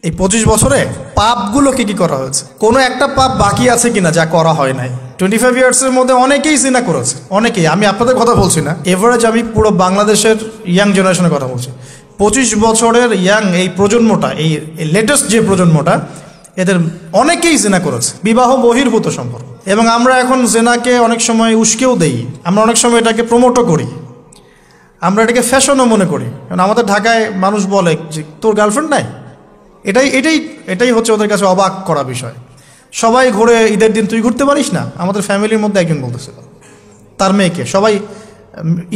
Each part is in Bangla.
এই 25 বছরে পাপগুলো কি কি করা হয়েছে, কোনো একটা পাপ বাকি আছে কিনা যা করা হয় নাই। 25 ইয়ার্সের মধ্যে অনেকেই জিনা করেছে, অনেকেই। আমি আপনাদের কথা বলছি না, এভারেজ আমি পুরো বাংলাদেশের ইয়াং জেনারেশনের কথা বলছি। 25 বছরের ইয়াং এই প্রজন্মটা, এই লেটেস্ট যে প্রজন্মটা, এদের অনেকেই জেনা করেছে, বিবাহ বহির্ভূত সম্পর্ক। এবং আমরা এখন জেনাকে অনেক সময় উস্কেও দেই, আমরা অনেক সময় এটাকে প্রমোটও করি, আমরা এটাকে ফ্যাশনও মনে করি। কারণ আমাদের ঢাকায় মানুষ বলে যে তোর গার্লফ্রেন্ড নাই, এটাই হচ্ছে ওদের কাছে অবাক করা বিষয়। সবাই ঘুরে, ঈদের দিন তুই ঘুরতে পারিস না? আমাদের ফ্যামিলির মধ্যে একজন বলতেছিল তার মেয়েকে, সবাই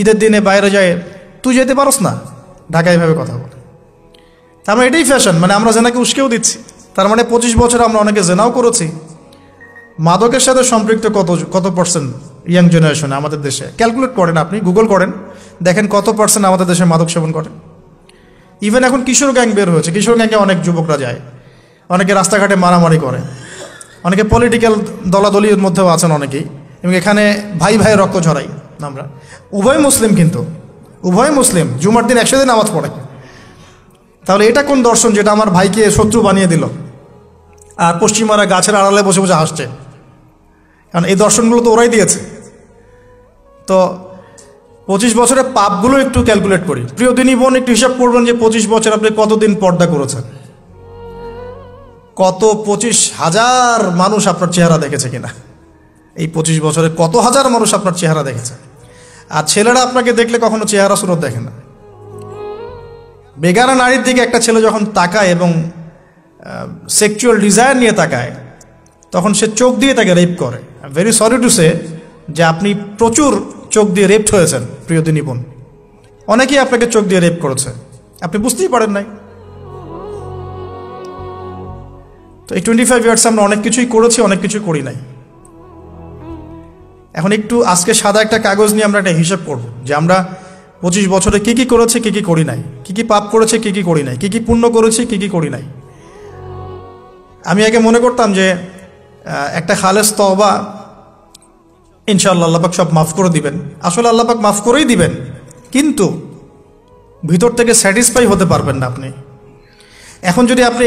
ঈদের দিনে বাইরে যায়, তুই যেতে পারস না? ঢাকায় এভাবে কথা বলে। তার মানে এটাই ফ্যাশন, মানে আমরা জেনাকে উস্কেও দিচ্ছি। তার মানে 25 বছরে আমরা অনেকে জেনাও করেছি। মাদকের সাথে সম্পৃক্ত কত পার্সেন্ট ইয়াং জেনারেশনে আমাদের দেশে? ক্যালকুলেট করেন, আপনি গুগল করেন, দেখেন কত পার্সেন্ট আমাদের দেশে মাদক সেবন করে। ইভেন এখন কিশোর গ্যাং বের হয়েছে, কিশোর গ্যাংয়ে অনেক যুবকরা যায়, অনেকে রাস্তাঘাটে মারামারি করে, অনেকে পলিটিক্যাল দলাদলির মধ্যেও আছেন অনেকেই, এবং এখানে ভাই ভাই রক্ত ঝরাই আমরা। উভয় মুসলিম, কিন্তু উভয় মুসলিম, জুমার দিন একসাথে নামাজ পড়ে। তাহলে এটা কোন দর্শন যেটা আমার ভাইকে শত্রু বানিয়ে দিল, আর পশ্চিমারা গাছের আড়ালে বসে বসে হাসছে? কারণ এই দর্শনগুলো তো ওরাই দিয়েছে। তো 25 বছরের পাপগুলো একটু ক্যালকুলেট করি। প্রিয় দিনী বোন, একটু হিসাব করবেন যে 25 বছর আপনি কতদিন পর্দা করেছেন, কত 25,000 মানুষ আপনার চেহারা দেখেছে কিনা, এই 25 বছরে কত হাজার মানুষ আপনার চেহারা দেখেছে। আর ছেলেরা আপনাকে দেখলে কখনো চেহারা সুরত দেখে না। বেগানা নারীর দিকে একটা ছেলে যখন তাকায় এবং সেক্সুয়াল ডিজায়ার নিয়ে তাকায়, তখন সে চোখ দিয়ে তাকে রেপ করে। ভেরি সরি টু সে যে আপনি প্রচুর চোখ দিয়ে রেপড হয়েছেন প্রিয় দিনী বোন। অনেকেই আপনাকে চোখ দিয়ে রেপ করেছে, আপনি বুঝতেই পারেন নাই। তো এই 25 ইয়ার্স আমরা অনেক কিছুই করেছি, অনেক কিছুই করি নাই। এখন একটু আজকে সাদা একটা কাগজ নিয়ে আমরা একটা হিসাব করব যে আমরা 25 বছরে কি কি করেছি, কি কি করি নাই, কি কি পাপ করেছি, কি কি করি নাই, কি কি পুণ্য করেছি, কি কি করি নাই। আমি আগে মনে করতাম যে একটা খালেস তওবা ইনশাআল্লাহ আল্লাহ পাক সব মাফ করে দিবেন। আসলে আল্লাহ পাক মাফ করেই দিবেন, কিন্তু ভিতর থেকে স্যাটিসফাই হতে পারবেন না আপনি। এখন যদি আপনি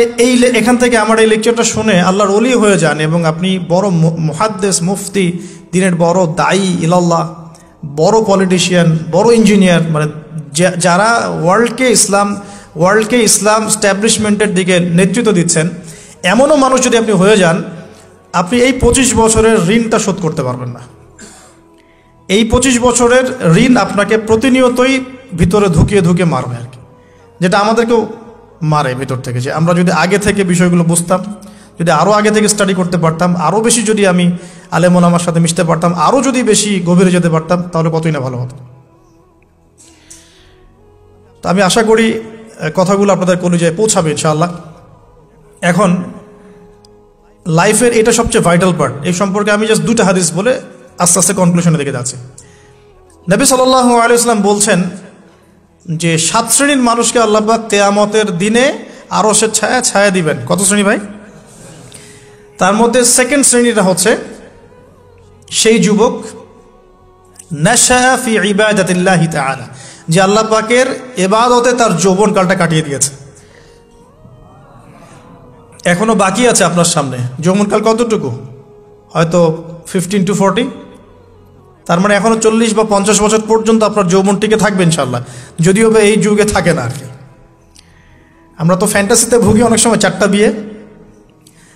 এখান থেকে আমার এই লেকচারটা শুনে আল্লাহর ওলি হয়ে যান এবং আপনি বড় মুহাদ্দিস, মুফতি, দিনের বড় দায়ী ইলাল্লাহ, বড় পলিটিশিয়ান, বড় ইঞ্জিনিয়ার, মানে যারা ওয়ার্ল্ডকে ইসলাম স্ট্যাবলিশমেন্টের দিকে নেতৃত্ব দিচ্ছেন, এমনও মানুষ যদি আপনি হয়ে যান, আপনি এই 25 বছরের ঋণটা শোধ করতে পারবেন না। এই 25 বছরের ঋণ আপনাকে প্রতিনিয়তই ভিতরে ঢুকিয়ে মারবে আর কি, যেটা আমাদেরকেও মারে ভিতর থেকে। যে আমরা যদি আগে থেকে বিষয়গুলো বুঝতাম, যদি আরও আগে থেকে স্টাডি করতে পারতাম, আরও বেশি যদি আমি আলেম ওলামার সাথে মিশতে পারতাম, আরও যদি বেশি গভীরে যেতে পারতাম, তাহলে কতই না ভালো হতো। তো আমি আশা করি কথাগুলো আপনাদের কলিজায় পৌঁছাবে ইনশাআল্লাহ। এখন লাইফের এটা সবচেয়ে ভাইটাল পার্ট, এই সম্পর্কে আমি জাস্ট 2টা হাদিস বলে আস্তে আস্তে কনক্লুশনের দিকে যাচ্ছি। নবী সাল্লাল্লাহু আলাইহি ওয়াসাল্লাম বলছেন যে 7 শ্রেণীর মানুষকে আল্লাহ পাক কিয়ামতের দিনে আরশের ছায়া দিবেন। কত শ্রেণী ভাই? তার মধ্যে সেকেন্ড শ্রেণীটা হচ্ছে সেই যুবক নাশা ফি ইবাদাতিল্লাহি তাআলা, যে আল্লাহ পাকের ইবাদতে তার যৌবনকালটা কাটিয়ে দিয়েছে। এখনো বাকি আছে আপনার সামনে। যৌবনকাল কতটুকু? হয়তো 15 to 40। তার মানে এখনো 40 বা 50 বছর পর্যন্ত আপনার যৌবন টিকে থাকবে ইনশাআল্লাহ, যদিও বা এই যুগে থাকে না আর কি। আমরা তো ফ্যান্টাসিতে ভুগি অনেক সময়, 4টা বিয়ে।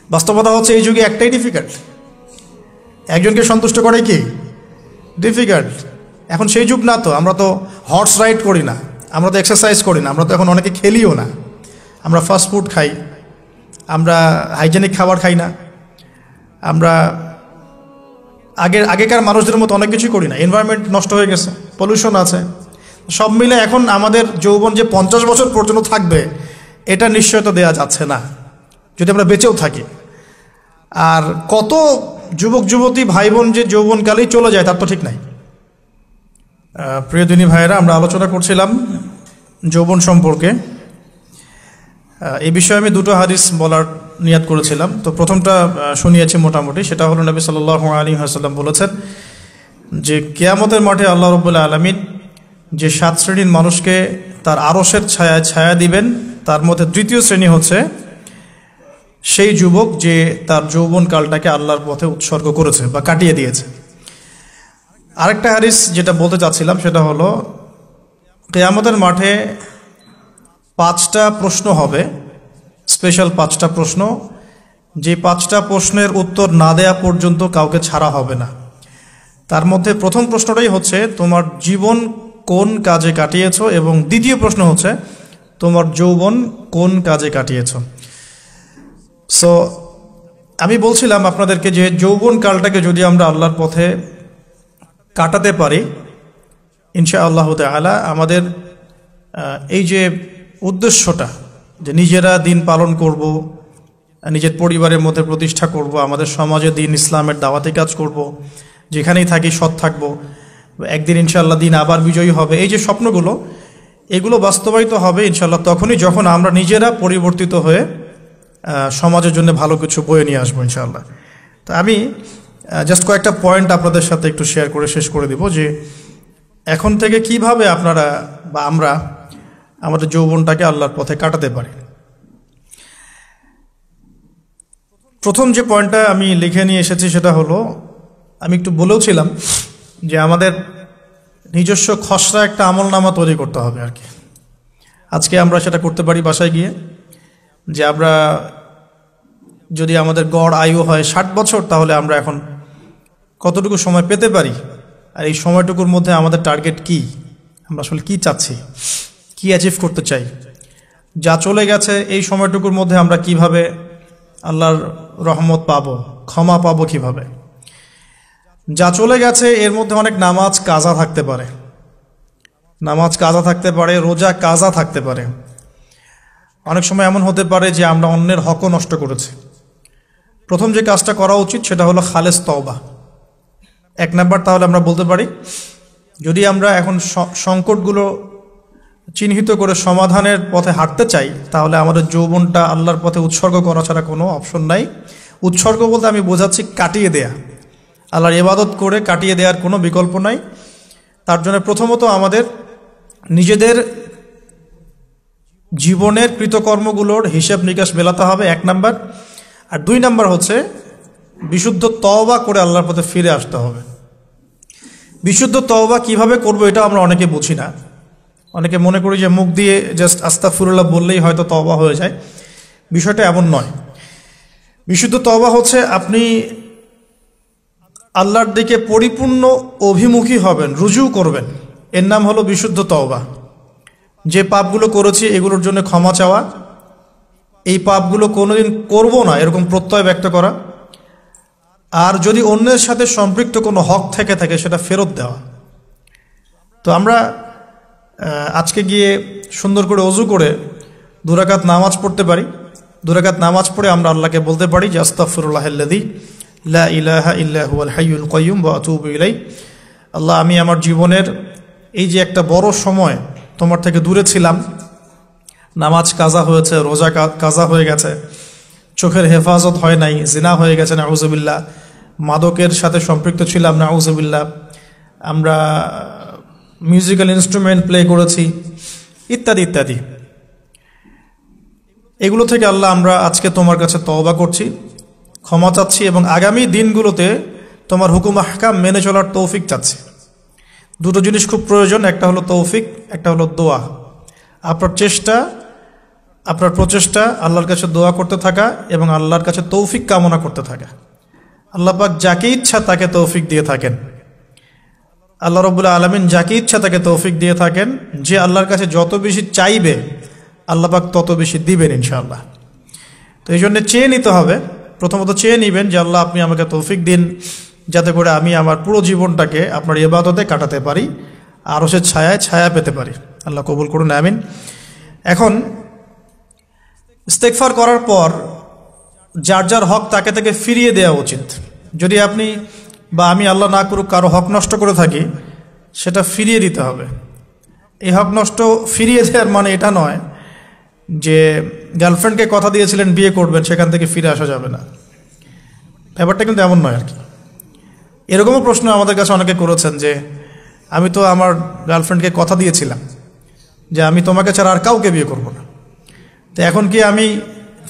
বাস্তবতা হচ্ছে এই যুগে একটাই ডিফিকাল্ট, একজনকে সন্তুষ্ট করে কি ডিফিকাল্ট। এখন সেই যুগ না তো, আমরা তো হর্স রাইড করি না, আমরা তো এক্সারসাইজ করি না, আমরা তো এখন অনেকে খেলিও না, আমরা ফাস্ট ফুড খাই, আমরা হাইজেনিক খাবার খাই না, আমরা আগেকার মানুষদের মতো অনেক কিছু করি না। এনভায়রনমেন্ট নষ্ট হয়ে গেছে, পলিউশন আছে, সব মিলে এখন আমাদের যৌবন যে 50 বছর পর্যন্ত থাকবে এটা নিশ্চয়তা দেওয়া যাচ্ছে না যদি আমরা বেঁচেও থাকি। আর কত যুবক যুবতী ভাই বোন যে যৌবনকালেই চলে যায় তার তো ঠিক নাই। প্রিয় দিনী ভাইয়েরা, আমরা আলোচনা করছিলাম যৌবন সম্পর্কে। এই বিষয়ে আমি 2টো হাদিস বলার নিয়াত করেছিলাম। তো প্রথমটা শুনিয়েছি মোটামুটি, সেটা হলো নবী সাল্লাল্লাহু আলাইহি ওয়াসাল্লাম বলেছেন যে কিয়ামতের মাঠে আল্লাহ রাব্বুল আলামিন যে 7 শ্রেণীর মানুষকে তার আরশের ছায়া দিবেন, তার মধ্যে 3য় শ্রেণী হচ্ছে সেই যুবক যে তার যৌবনকালটাকে আল্লাহর পথে উৎসর্গ করেছে বা কাটিয়ে দিয়েছে। আরেকটা হাদিস যেটা বলতে চাচ্ছিলাম সেটা হলো, কিয়ামতের মাঠে 5টা প্রশ্ন হবে, স্পেশাল 5টা প্রশ্ন, যে 5টা প্রশ্নের উত্তর না দেয়া পর্যন্ত কাউকে ছাড়া হবে না। তার মধ্যে প্রথম প্রশ্নটাই হচ্ছে তোমার জীবন কোন কাজে কাটিয়েছো, এবং দ্বিতীয় প্রশ্ন হচ্ছে তোমার যৌবন কোন কাজে কাটিয়েছো। সো আমি বলছিলাম আপনাদেরকে যে যৌবন কালটাকে যদি আমরা আল্লাহর পথে কাটাতে পারি, ইনশাআল্লাহ তাআলা আমাদের এই যে উদ্দেশ্যটা, যে নিজেরা দিন পালন করব, নিজের পরিবারের মধ্যে প্রতিষ্ঠা করব, আমাদের সমাজে দিন ইসলামের দাওয়াতি কাজ করব, যেখানেই থাকি সৎ থাকব, একদিন ইনশাআল্লাহ দিন আবার বিজয়ী হবে, এই যে স্বপ্নগুলো, এগুলো বাস্তবায়িত হবে ইনশাআল্লাহ তখনই যখন আমরা নিজেরা পরিবর্তিত হয়ে সমাজের জন্য ভালো কিছু বয়ে নিয়ে আসবো ইনশাআল্লাহ। তো আমি জাস্ট কয়েকটা পয়েন্ট আপনাদের সাথে একটু শেয়ার করে শেষ করে দেব, যে এখন থেকে কিভাবে আপনারা বা আমরা আমাদের যৌবনটাকে আল্লাহর পথে কাটাতে পারি। প্রথম যে পয়েন্টটা আমি লিখে নিয়ে এসেছি সেটা হলো, আমি একটু বলেওছিলাম যে আমাদের নিজস্ব খসড়া একটা আমলনামা তৈরি করতে হবে আর কি। আজকে আমরা সেটা করতে পারি বাসায় গিয়ে, যে আমরা যদি আমাদের গড় আয়ু হয় 60 বছর, তাহলে আমরা এখন কতটুকু সময় পেতে পারি, আর এই সময়টুকুর মধ্যে আমাদের টার্গেট কি, আমরা আসলে কি চাচ্ছি, কি অ্যাচিভ করতে চাই, যা চলে গেছে এই সময়টুকুর মধ্যে আমরা কিভাবে আল্লাহর রহমত পাবো, ক্ষমা পাবো কিভাবে। যা চলে গেছে এর মধ্যে অনেক নামাজ কাজা থাকতে পারে, নামাজ কাজা থাকতে পারে, রোজা কাজা থাকতে পারে। অনেক সময় এমন হতে পারে যে আমরা অন্যের হকও নষ্ট করেছি। প্রথম যে কাজটা করা উচিত সেটা হলো খালেস তওবা। 1 নাম্বার তাহলে আমরা বলতে পারি, যদি আমরা এখন সংকটগুলো চিহ্নিত করে সমাধানের পথে হাঁটতে চাই, তাহলে আমাদের যৌবনটা আল্লাহর পথে উৎসর্গ করা ছাড়া কোনো অপশন নাই। উৎসর্গ বলতে আমি বোঝাচ্ছি কাটিয়ে দেয়া, আল্লাহর ইবাদত করে কাটিয়ে দেওয়ার কোনো বিকল্প নাই। তার জন্য প্রথমত আমাদের নিজেদের জীবনের কৃতকর্মগুলোর হিসাব নিকাশ মেলাতে হবে, 1 নাম্বার। আর 2 নাম্বার হচ্ছে বিশুদ্ধ তওবা করে আল্লাহর পথে ফিরে আসতে হবে। বিশুদ্ধ তওবা কিভাবে করব এটা আমরা অনেকে বুঝি না। অনেকে মনে করি যে মুখ দিয়ে জাস্ট আস্তাগফিরুল্লাহ বললেই হয়তো তওবা হয়ে যায়। বিষয়টা এমন নয়। বিশুদ্ধ তওবা হচ্ছে আপনি আল্লাহর দিকে পরিপূর্ণ অভিমুখী হবেন, রুজু করবেন, এর নাম হলো বিশুদ্ধ তওবা। যে পাপগুলো করেছি এগুলোর জন্য ক্ষমা চাওয়া, এই পাপগুলো কোনোদিন করব না এরকম প্রত্যয় ব্যক্ত করা, আর যদি অন্যের সাথে সম্পৃক্ত কোনো হক থেকে থাকে সেটা ফেরত দেওয়া। তো আমরা আজকে গিয়ে সুন্দর করে ওযু করে 2 রাকাত নামাজ পড়তে পারি। 2 রাকাত নামাজ পড়ে আমরা আল্লাহকে বলতে পারি যে আস্তাগফিরুল্লাহাল্লাযী লা ইলাহা ইল্লা হুয়াল হাইয়ুল কাইয়্যুম ওয়া আতুবু ইলাইহি। আল্লাহ, আমি আমার জীবনের এই যে একটা বড় সময় তোমার থেকে দূরে ছিলাম, নামাজ কাজা হয়েছে, রোজা কাজা হয়ে গেছে, চোখের হেফাজত হয় নাই, জিনা হয়ে গেছে নাউযুবিল্লাহ, মাদকের সাথে সম্পৃক্ত ছিলাম নাউযুবিল্লাহ, আমরা মিউজিক্যাল ইনস্ট্রুমেন্ট প্লে করেছি, ইত্যাদি ইত্যাদি। এগুলো থেকে আল্লাহ আমরা আজকে তোমার কাছে তওবা করছি, ক্ষমা চাচ্ছি, এবং আগামী দিনগুলোতে তোমার হুকুম আহকাম মেনে চলার তৌফিক চাচ্ছি। 2টো জিনিস খুব প্রয়োজন, একটা হলো তৌফিক, একটা হলো দোয়া। আপনার প্রচেষ্টা আল্লাহর কাছে দোয়া করতে থাকা এবং আল্লাহর কাছে তৌফিক কামনা করতে থাকা। আল্লাহ পাক যাকে ইচ্ছা তাকে তৌফিক দিয়ে থাকেন। আল্লাহ রাব্বুল আলামিন যাকে ইচ্ছা তাকে তৌফিক দিয়ে থাকেন। যে আল্লাহর কাছে যত বেশি চাইবে আল্লাহ পাক তত বেশি দিবেন ইনশাআল্লাহ। তো এই জন্য চেয়ে নিতে হবে, প্রথমত চেয়ে নেবেন যে আল্লাহ আপনি আমাকে তৌফিক দিন, যাতে করে আমি আমার পুরো জীবনটাকে আপনার ইবাদতে কাটাতে পারি, আরও সে ছায়া পেতে পারি। আল্লাহ কবুল করুন, আমিন। এখন ইস্তেগফার করার পর যার যার হক তাকে তাকে ফিরিয়ে দেওয়া উচিত। যদি আপনি বা আমি আল্লাহ না করুক কারো হক নষ্ট করে থাকি, সেটা ফিরিয়ে দিতে হবে। এই হক নষ্ট ফিরিয়ে দেওয়ার মানে এটা নয় যে গার্লফ্রেন্ডকে কথা দিয়েছিলেন বিয়ে করবেন, সেখান থেকে ফিরে আসা যাবে না। ব্যাপারটা কিন্তু এমন নয় আর কি। এরকমও প্রশ্ন আমাদের কাছে অনেকে করেছেন যে আমি তো আমার গার্লফ্রেন্ডকে কথা দিয়েছিলাম যে আমি তোমাকে ছাড়া আর কাউকে বিয়ে করব না, তো এখন কি আমি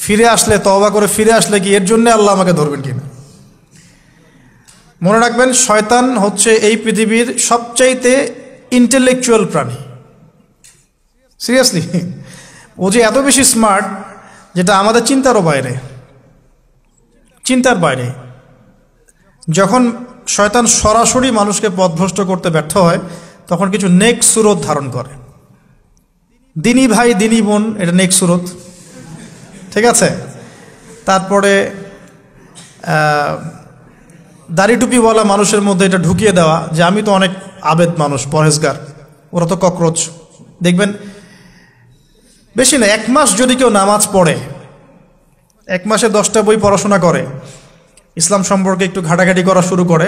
ফিরে আসলে, তওবা করে ফিরে আসলে কি এর জন্য আল্লাহ আমাকে ধরবেন কিনা? মনে রাখবেন, শয়তান হচ্ছে এই পৃথিবীর সবচাইতে ইন্টেলেকচুয়াল প্রাণী। সিরিয়াসলি, ও যে এত বেশি স্মার্ট যেটা আমাদের চিন্তারও বাইরে, চিন্তার বাইরে। যখন শয়তান সরাসরি মানুষকে পথভ্রষ্ট করতে ব্যর্থ হয়, তখন কিছু নেক সুরত ধারণ করে। দিনী ভাই দিনী বোন, এটা নেক সুরত, ঠিক আছে। তারপরে দাড়ি টুপিওয়ালা মানুষের মধ্যে এটা ঢুকিয়ে দেওয়া যে আমি তো অনেক আবেদ মানুষ, পরহেজগার, ওরা তো ককরোচ। দেখবেন বেশি না, 1 মাস যদি কেউ নামাজ পড়ে, 1 মাসে 10টা বই পড়াশোনা করে, ইসলাম সম্পর্কে একটু ঘাটাঘাটি করা শুরু করে,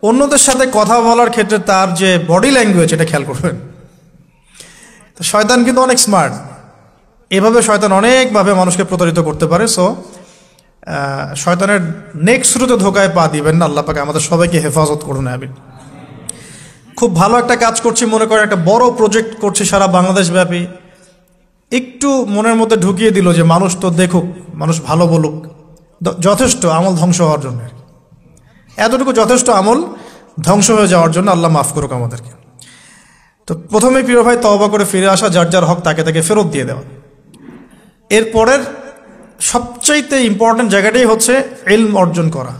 অন্যদের সাথে কথা বলার ক্ষেত্রে তার যে বডি ল্যাঙ্গুয়েজ, এটা খেয়াল করবেন। তো শয়তান কিন্তু অনেক স্মার্ট, এভাবে শয়তান অনেকভাবে মানুষকে প্রতারিত করতে পারে। সো শয়তানের নেক্সট শুরুতে ধোকায় পা দিবেন না। আল্লাহ পাক আমাদের সবাইকে হেফাজত করুন, আমিন। খুব ভালো একটা কাজ করছি মনে করেন, একটা বড় প্রজেক্ট করছি সারা বাংলাদেশ ব্যাপী, একটু মনের মধ্যে ঢুকিয়ে দিল যে মানুষ তো দেখুক, মানুষ ভালো বলুক, যথেষ্ট আমল ধ্বংস হওয়ার জন্য। এতটুকু যথেষ্ট আমল ধ্বংস হয়ে যাওয়ার জন্য। আল্লাহ মাফ করুক আমাদেরকে। তো প্রথমে প্রিয় ভাই, তওবা করে ফিরে আসা, যার যার হক তাকে তাকে ফেরত দিয়ে দেওয়া। এরপরের সবচাইতে ইম্পর্টেন্ট জায়গাটাই হচ্ছে ইলম অর্জন করা।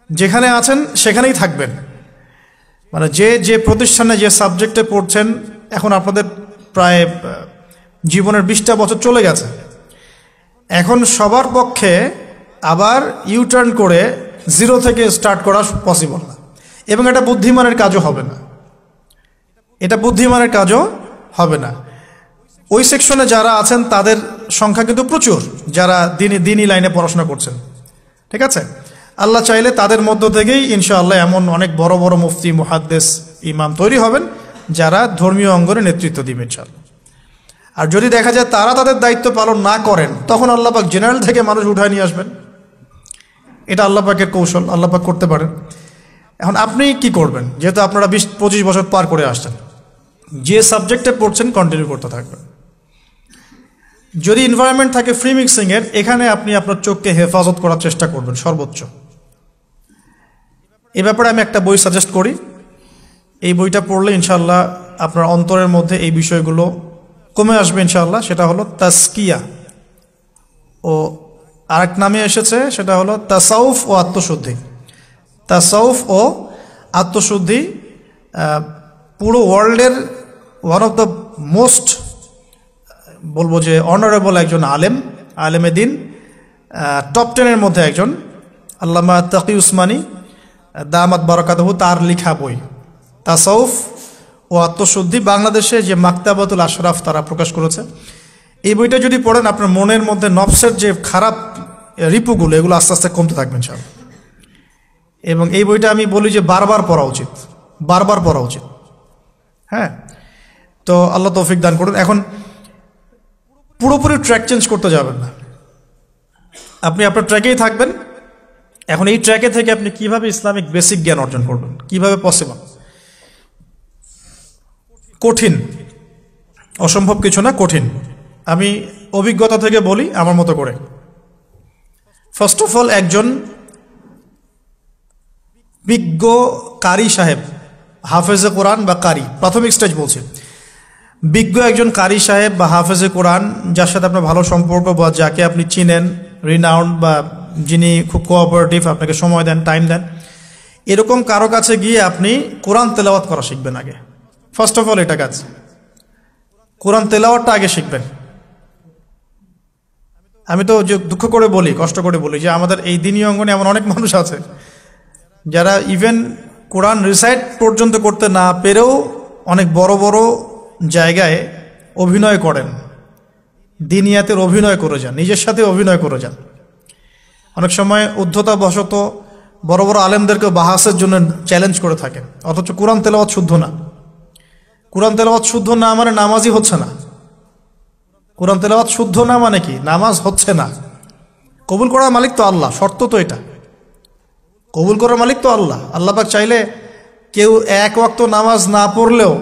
যেখানে আছেন সেখানেই থাকবেন, মানে যে যে প্রতিষ্ঠানে যে সাবজেক্টে পড়ছেন, এখন আপনাদের প্রায় জীবনের 20টা বছর চলে গেছে। এখন সবার পক্ষে আবার ইউটার্ন করে 0 থেকে স্টার্ট করা পসিবল না, এবং এটা বুদ্ধিমানের কাজও হবে না, এটা বুদ্ধিমানের কাজও হবে না। ওই সেকশনে যারা আছেন তাদের সংখ্যা কিন্তু প্রচুর, যারা দিনী লাইনে পড়াশোনা করছেন, ঠিক আছে। আল্লাহ চাইলে তাদের মধ্য থেকেই ইনশাআল্লাহ এমন অনেক বড় বড় মুফতি, মুহাদ্দিস, ইমাম তৈরি হবেন, যারা ধর্মীয় অঙ্গনে নেতৃত্ব দিবেন ইনশাআল্লাহ। আর যদি দেখা যায় তারা তাদের দায়িত্ব পালন না করেন, তখন আল্লাহ পাক জেনারেল থেকে মানুষ উঠায় নিয়ে আসবেন। এটা আল্লাহ পাকের কৌশল, আল্লাহ পাক করতে পারেন। এখন আপনি কি করবেন? যেহেতু আপনারা 20-25 বছর পার করে আসছেন, যে সাবজেক্টে পড়ছেন কন্টিনিউ করতে থাকবেন। যদি এনভায়রনমেন্ট থাকে ফ্রি মিক্সিংয়ের, এখানে আপনি আপনার চোখকে হেফাজত করার চেষ্টা করবেন সর্বোচ্চ। এ ব্যাপারে আমি একটা বই সাজেস্ট করি, এই বইটা পড়লে ইনশাআল্লাহ আপনার অন্তরের মধ্যে এই বিষয়গুলো কমে আসবে ইনশাআল্লাহ। সেটা হলো তাসকিয়া, ও আরেক নামে এসেছে, সেটা হলো তাসাউফ ও আত্মশুদ্ধি। তাসাউফ ও আত্মশুদ্ধি পুরো ওয়ার্ল্ডের ওয়ান অফ দ্য মোস্ট, বলবো যে অনারেবল একজন আলেমে দিন, টপ 10-এর মধ্যে একজন, আল্লামা তাকি উসমানী দামাত বারাকাতুহু, তার লেখা বই তাসাউফ ও আত্মশুদ্ধি। বাংলাদেশে যে মাকতাবাতুল আশরাফ তারা প্রকাশ করেছে, এই বইটা যদি পড়েন, আপনার মনের মধ্যে নফসের যে খারাপ রিপুগুলো, এগুলো আস্তে আস্তে কমতে থাকবেন সব। এবং এই বইটা আমি বলি যে বারবার পড়া উচিত, বারবার পড়া উচিত। হ্যাঁ, তো আল্লাহ তৌফিক দান করুন। এখন পুরোপুরি ট্র্যাক চেঞ্জ করতে যাবেন না, আপনি আপনার ট্র্যাকেই থাকবেন। এখন এই ট্র্যাকে থেকে আপনি কিভাবে ইসলামিক বেসিক জ্ঞান অর্জন করবেন, কিভাবে পসিবল? কঠিন, অসম্ভব কিছু না, কঠিন। আমি অভিজ্ঞতা থেকে বলি আমার মতো করে। ফার্স্ট অফ অল, একজন বিজ্ঞ কারি সাহেব, হাফেজে কোরআন বা কারি, প্রাথমিক স্টেজ বলছি, বিজ্ঞ একজন কারি সাহেব বা হাফেজে কোরআন, যার সাথে আপনার ভালো সম্পর্ক বা যাকে আপনি চিনেন, রিনাউন্ড, বা যিনি খুব কোঅপারেটিভ, আপনাকে সময় দেন, টাইম দেন, এরকম কারো কাছে গিয়ে আপনি কোরআন তেলাওয়াত করা শিখবেন আগে। ফার্স্ট অফ অল এটা কাজ, কোরআন তেলাওয়াতটা আগে শিখবেন। আমি তো যে দুঃখ করে বলি, কষ্ট করে বলি, যে আমাদের এই দিনী অঙ্গনে এমন অনেক মানুষ আছে যারা ইভেন কোরআন রিসাইট পর্যন্ত করতে না পেরেও অনেক বড় বড় জায়গায় অভিনয় করেন, দিনিয়াতের অভিনয় করে যান, নিজের সাথে অভিনয় করে যান। অনেক সময় উদ্ধতা বশত বড় বড় আলেমদেরকে বাহাসের জন্য চ্যালেঞ্জ করে থাকেন, অথচ কোরআন তেলাওয়াত শুদ্ধ না। কোরআন তেলাওয়াত শুদ্ধ না মানে নামাজই হচ্ছে না। কোরআন তেলাওয়াত শুদ্ধ না মানে কি? নামাজ হচ্ছে না। কবুল করার মালিক তো আল্লাহ, শর্ত তো এটা, কবুল করার মালিক তো আল্লাহ। আল্লাহ পাক চাইলে কেউ এক ওয়াক্ত নামাজ না পড়লেও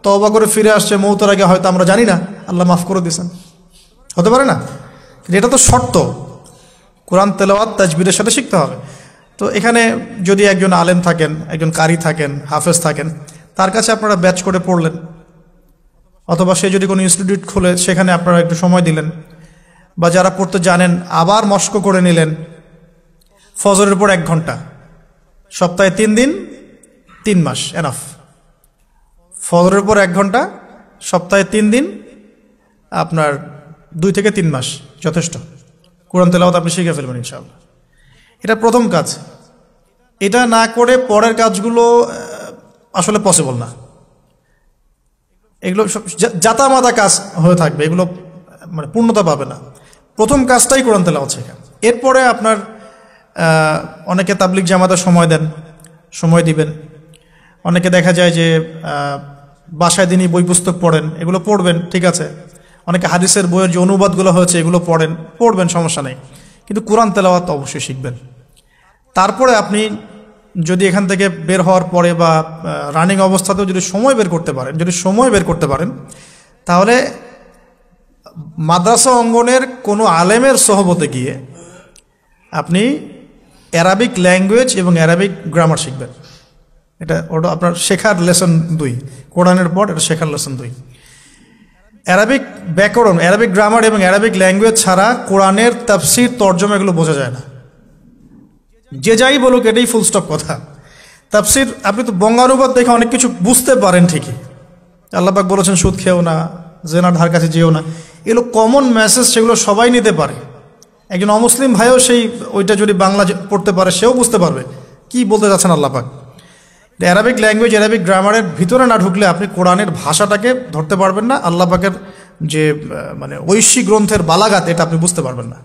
তওবা করে ফিরে আসছে মৌতের আগে, হয়তো আমরা জানি না, আল্লাহ মাফ করে দিয়েছেন, হতে পারে না? এটা তো শর্ত, কোরআন তেলাওয়াত তাজবিরের সাথে শিখতে হবে। তো এখানে যদি একজন আলেম থাকেন, একজন কারি থাকেন, হাফেজ থাকেন, তার কাছে আপনারা ব্যাচ করে পড়লেন, অথবা সে যদি কোনো ইনস্টিটিউট খোলে সেখানে আপনারা একটু সময় দিলেন, বা যারা পড়তে জানেন আবার মস্ক করে নিলেন। ফজরের পর 1 ঘন্টা, সপ্তাহে 3 দিন, 3 মাস এনাফ। ফজরের পর 1 ঘন্টা, সপ্তাহে 3 দিন, আপনার 2 থেকে 3 মাস যথেষ্ট। কোরআন তেলাওয়াত আপনি শিখে ফেলবেন ইনশাআল্লাহ। এটা প্রথম কাজ। এটা না করে পরের কাজগুলো আসলে পসিবল না। এগুলো সব জাতামাতা কাজ হয়ে থাকবে, এগুলো মানে পূর্ণতা পাবে না। প্রথম কাজটাই কোরআন তেলাওয়াত শেখা। এরপরে আপনার অনেকে তাবলিগ জামাতে সময় দেন, সময় দিবেন। অনেকে দেখা যায় যে বাসায় দিনই বই পুস্তক পড়েন, এগুলো পড়বেন, ঠিক আছে। অনেকে হাদিসের বইয়ের যে অনুবাদগুলো হয়েছে এগুলো পড়বেন, সমস্যা নেই। কিন্তু কোরআন তেলাওয়াত অবশ্যই শিখবেন। তারপরে আপনি যদি এখান থেকে বের হওয়ার পরে বা রানিং অবস্থাতেও যদি সময় বের করতে পারেন, তাহলে মাদ্রাসা অঙ্গনের কোনো আলেমের সহবতে গিয়ে আপনি অ্যারাবিক ল্যাঙ্গুয়েজ এবং অ্যারাবিক গ্রামার শিখবেন। ওটা আপনার শেখার লেসন 2, কোরআনের পর এটা শেখার লেসন 2। অ্যারাবিক ব্যাকরণ, অ্যারাবিক গ্রামার এবং অ্যারাবিক ল্যাঙ্গুয়েজ ছাড়া কোরআনের তাফসির, তর্জমা এগুলো বোঝা যায় না। যে যাই বলুক এটাই ফুল স্টপ কথা। তাফসির আপনি তো বঙ্গানুবাদ দেখে অনেক কিছু বুঝতে পারেন ঠিকই। আল্লাহ পাক বলেছেন সুদ খেও না, জেনার ধার কাছে যেও না, এগুলো কমন মেসেজ, সেগুলো সবাই নিতে পারে। একজন অমুসলিম ভাইও ওইটা যদি বাংলা পড়তে পারে সেও বুঝতে পারবে কি বলতে যাচ্ছেন আল্লাহ পাক। অ্যারাবিক ল্যাঙ্গুয়েজ, অ্যারাবিক গ্রামারের ভিতরে না ঢুকলে আপনি কোরআনের ভাষাটাকে ধরতে পারবেন না। আল্লাহ পাকের যে মানে ঐশী গ্রন্থের বালাগাত, এটা আপনি বুঝতে পারবেন না।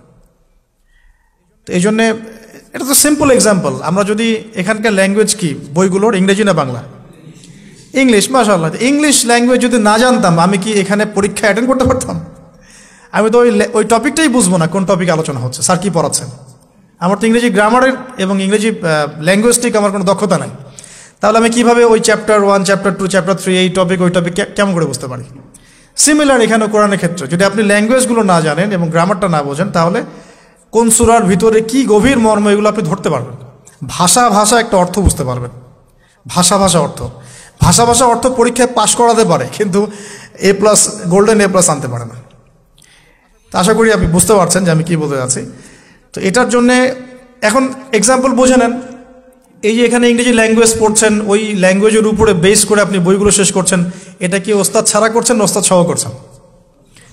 তো এই জন্যে এটা তো সিম্পল এক্সাম্পল। আমরা যদি এখানকার ল্যাঙ্গুয়েজ কি বইগুলোর, ইংরেজি না বাংলা? ইংলিশ। মাশাআল্লাহ, ইংলিশ ল্যাঙ্গুয়েজ যদি না জানতাম আমি কি এখানে পরীক্ষা অ্যাটেন্ড করতে পারতাম? আমি তো ওই টপিকটাই বুঝবো না, কোন টপিক আলোচনা হচ্ছে, স্যার কি পড়াচ্ছেন। আমার তো ইংরেজি গ্রামারের এবং ইংরেজি ল্যাঙ্গুয়েজটিক আমার কোনো দক্ষতা নাই। তাহলে আমি কিভাবে ওই চ্যাপ্টার 1, চ্যাপ্টার 2, চ্যাপ্টার 3, এই টপিক ওই টপিক কেমন করে বুঝতে পারি? সিমিলার এখানে কোরআনের ক্ষেত্রে যদি আপনি ল্যাঙ্গুয়েজগুলো না জানেন এবং গ্রামারটা না বোঝেন, তাহলে কোন সূরার ভিতরে কি গভীর মর্ম এগুলো আপনি ধরতে পারবেন। ভাষা একটা অর্থ বুঝতে পারবেন, ভাষা অর্থ পরীক্ষায় পাশ করাতে পারে, কিন্তু A+, গোল্ডেন A+ আনতে পারে না। তো আশা করি আপনি বুঝতে পারছেন যে আমি কি বলতে যাচ্ছি। তো এটার জন্যে এখন এক্সাম্পল বুঝে নেন। এই যে এখানে ইংরেজি ল্যাঙ্গুয়েজ পড়ছেন, ওই ল্যাঙ্গুয়েজের উপরে বেস করে আপনি বইগুলো শেষ করছেন, এটা কি ওস্তাদ ছাড়া করছেন না ওস্তাদ সহ করছেন?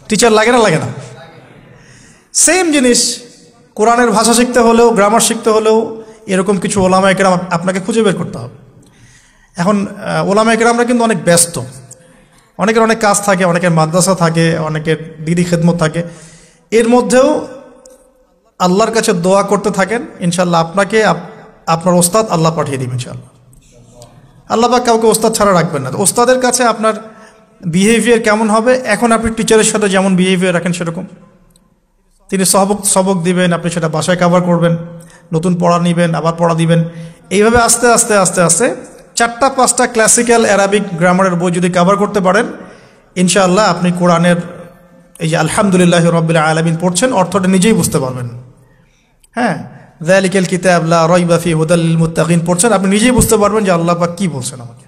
টিচার লাগে না? সেম জিনিস কোরআনের ভাষা শিখতে হলেও, গ্রামার শিখতে হলেও এরকম কিছু ওলামা একরাম আপনাকে খুঁজে বের করতে হবে। এখন ওলামা একরামরা কিন্তু অনেক ব্যস্ত, অনেকের অনেক কাজ থাকে, অনেকের মাদ্রাসা থাকে, অনেকের দিদি খেদমত থাকে। এর মধ্যেও আল্লাহর কাছে দোয়া করতে থাকেন, ইনশাল্লাহ আপনাকে আপনার ওস্তাদ আল্লাহ পাঠিয়ে দিবেন ইনশাআল্লাহ। আল্লাহ পাক কাউকে ওস্তাদ ছাড়া রাখবেন না। ওস্তাদের কাছে আপনার বিহেভিয়ার কেমন হবে, এখন আপনি টিচারের সাথে যেমন বিহেভিয়ার রাখেন সেরকম। তিনি সবক দিবেন, আপনি সেটা বাসায় কভার করবেন, নতুন পড়া নেবেন, আবার পড়া দিবেন। এইভাবে আস্তে আস্তে 4-5টা ক্লাসিক্যাল অ্যারাবিক গ্রামারের বই যদি কভার করতে পারেন, ইনশাআল্লাহ আপনি কোরআনের এই যে আলহামদুলিল্লাহ রাব্বিল আলামিন পড়ছেন, অর্থটা নিজেই বুঝতে পারবেন। হ্যাঁ, যালিকাল কিতাব লা রাইবা ফিহি হুদাল লিল মুত্তাকিন পড়ছেন, আপনি নিজেই বুঝতে পারবেন যে আল্লাহ পাক কি বলছেন আমাকে।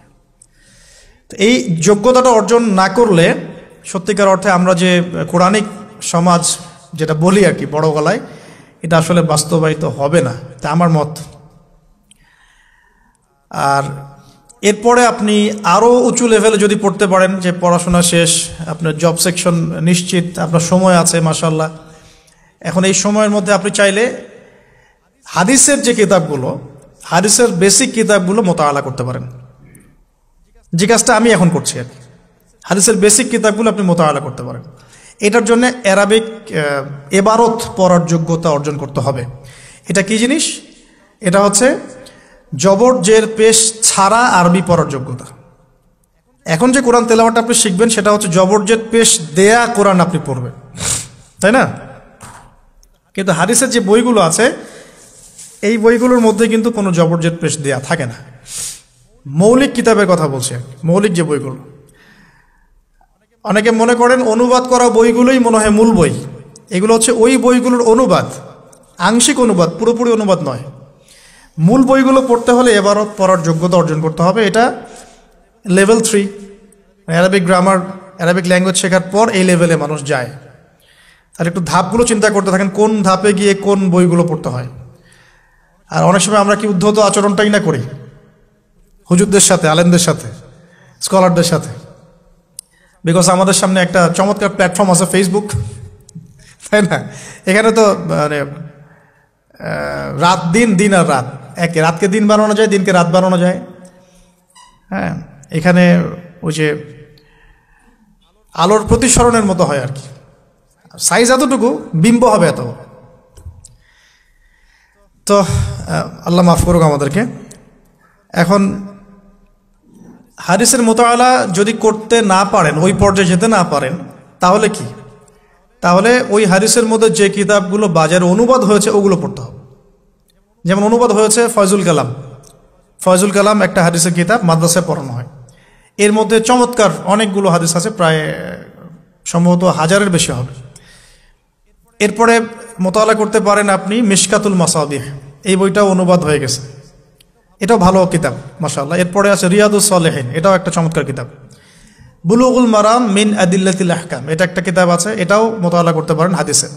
তো এই যোগ্যতাটা অর্জন না করলে সত্যিকার অর্থে আমরা যে কোরআনিক সমাজ যেটা বলি আর কি বড় গলায়, এটা আসলে বাস্তবায়িত হবে না, তা আমার মত। আর এরপরে আপনি আরও উঁচু লেভেলে যদি পড়তে পারেন, যে পড়াশোনা শেষ, আপনার জব সেকশন নিশ্চিত, আপনার সময় আছে মাশাআল্লাহ, এখন এই সময়ের মধ্যে আপনি চাইলে হাদিসের যে কিতাবগুলো, হাদিসের বেসিক কিতাবগুলো মোতালা করতে পারেন। যে কাজটা আমি এখন করছি আর কি, হাদিসের বেসিক কিতাবগুলো আপনি মোতালা করতে পারেন। এটার জন্য অ্যারাবিক এবারত পড়ার যোগ্যতা অর্জন করতে হবে। এটা কি জিনিস? এটা হচ্ছে জবর জের পেশ ছাড়া আরবি পড়ার যোগ্যতা। এখন যে কোরআন তেলাওয়াতটা আপনি শিখবেন সেটা হচ্ছে জবর জের পেশ দেয়া কোরআন আপনি পড়বেন, তাই না? কিন্তু হাদিসের যে বইগুলো আছে এই বইগুলোর মধ্যে কিন্তু কোনো জবর জের পেশ দেয়া থাকে না। মৌলিক কিতাবের কথা বলছি, মৌলিক যে বইগুলো। অনেকে মনে করেন অনুবাদ করা বইগুলোই মনে হয় মূল বই, এগুলো হচ্ছে ওই বইগুলোর অনুবাদ, আংশিক অনুবাদ, পুরোপুরি অনুবাদ নয়। মূল বইগুলো পড়তে হলে এবারত পড়ার যোগ্যতা অর্জন করতে হবে। এটা level 3, Arabic grammar, Arabic language শেখার পর এই লেভেলে মানুষ যায়। আর একটু ধাপগুলো চিন্তা করতে থাকেন, কোন ধাপে গিয়ে কোন বইগুলো পড়তে হয়। আর অনেক সময় আমরা কি উদ্ধত আচরণটাই না করি হুজুরদের সাথে, আলেমদের সাথে, স্কলারদের সাথে, বিকজ আমাদের সামনে একটা চমৎকার প্ল্যাটফর্ম আছে ফেসবুক, তাই না? এখানে তো মানে রাত দিন, দিন আর রাত একে, রাতকে দিন বানানো যায়, দিনকে রাত বানানো যায়। হ্যাঁ, এখানে ওই যে আলোর প্রতিসরণের মতো হয় আর কি, সাইজ এতটুকু, বিম্ব হবে এত। তো আল্লাহ মাফ করুক আমাদেরকে। এখন হাদিসের মোতালা যদি করতে না পারেন, ওই পর্যায়ে যেতে না পারেন, তাহলে কি? তাহলে ওই হাদিসের মধ্যে যে কিতাবগুলো বাজারে অনুবাদ হয়েছে ওগুলো পড়তে হবে। যেমন অনুবাদ হয়েছে ফয়জুল কালাম। ফয়জুল কালাম একটা হাদিসের কিতাব, মাদ্রাসায় পড়ানো হয়। এর মধ্যে চমৎকার অনেকগুলো হাদিস আছে, প্রায় সম্ভবত 1000-এর বেশি হবে। এরপরে মোতালা করতে পারেন আপনি মিশকাতুল মাসাবিহ, এই বইটাও অনুবাদ হয়ে গেছে, এটাও ভালো কিতাব মাশাআল্লাহ। এরপরে আছে রিয়াদুস সালেহিন, এটাও একটা চমৎকার কিতাব। বুলুগুল মারাম মিন আদিল্লাতিল আহকাম, এটা একটা কিতাব আছে, এটাও মোতালা করতে পারেন হাদিসে।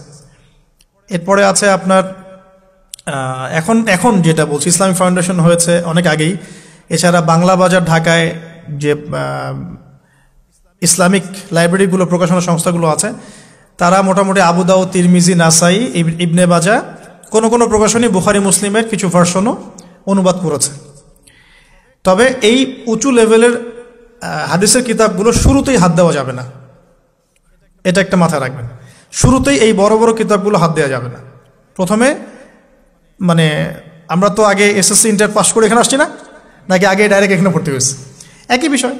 এরপরে আছে আপনার এখন যেটা বলছি, ইসলামিক ফাউন্ডেশন হয়েছে অনেক আগেই। এছাড়া বাংলা বাজার ঢাকায় যে ইসলামিক লাইব্রেরিগুলো, প্রকাশনা সংস্থাগুলো আছে, তারা মোটামুটি আবু দাউদ, তিরমিজি, নাসাই, ইবনে বাজা, কোনো প্রকাশনী বুখারী মুসলিমের কিছু ভার্সনও অনুবাদ করেছে। তবে এই উঁচু লেভেলের হাদিসের কিতাবগুলো শুরুতেই হাত দেওয়া যাবে না, এটা একটা মাথায় রাখবেন। শুরুতেই এই বড় বড় কিতাবগুলো হাত দেওয়া যাবে না। প্রথমে মানে আমরা তো আগে এসএসসি ইন্টার পাস করে এখানে আসছি না, নাকি আগে ডাইরেক্ট এখানে ভর্তি হয়েছে? একই বিষয়।